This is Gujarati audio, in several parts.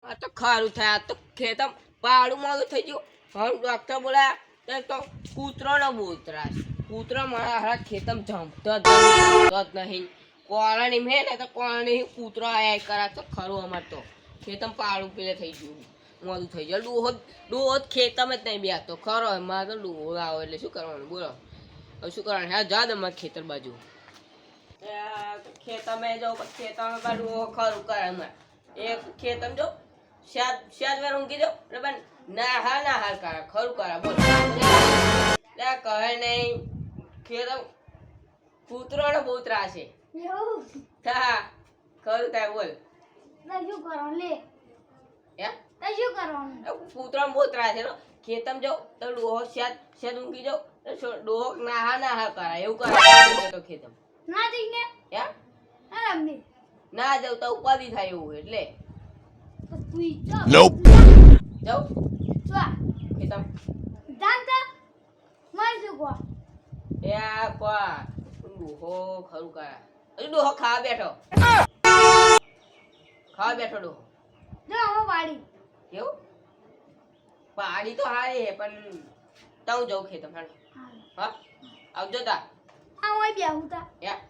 આ તો ખારું થાય આ તો ખેતમ પાડું મોડું થઈ ગયું હવે ડોક્ટર બોલાયા તો કૂતરોનો બોતરા છે કૂતરો મારા હારા ખેતમ જમતો જ નહીં કોળણી મેં ને તો કોળણી કૂતરો આયા કરા તો ખરું અમાર તો ખેતમ પાડું પેલે થઈ ગયું મોડું થઈ ગયું ડોહો ખેતમ જ નહીં બેસતો ખરો મારે તો ડોહો આવો એટલે શું કરવાનું બોલો હવે શું કરવાનું હા જા દે મારે ખેતર બાજુ ખેતમે જો ખેતરમાં ડોહો ખરું કરે અમારે એ ખેતમ જો શાદ વાર ઊંઘી જાઓ એટલે પણ ના હાલ કરા ખરું કરા બોલ કહે નહીં ખેતમ કૂતરોનો બહુ ત્રાસ છે હા ખરું થાય બોલ શું કરવાનું લે હે શું કરવાનું કૂતરામાં બહુ ત્રાસ છે ખેતમ જાઓ તો ડોહો શાદ ઊંઘી જાઓ તો ડોહો ના કરાય એવું કરે તો ખેતમ ના જઈને હે ના રમની ના જાવ તો ઉપાધિ થાય એવું એટલે જાઓ ખેતમ જાણતા માર શું કહો એ આ પા ડોહો ખરું કરા હજુ ડોહો ખાવા બેઠો ડોહો જો અમે વાડી કેવું પાડી તો હારી હે પણ તું જવું ખેતમ હા આવજો તા આ ઓય બેહું તા યા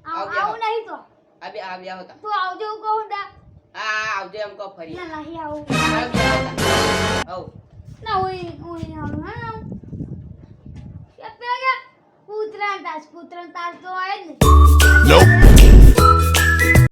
આવું નહીં તો આ બે હતા તું આવજો કહું તા આવજો એમ કહો ફરી ના નહીં આવું આવ ના ઓય આવું હા કે પેલા કૂતરા તાસ તો આય ને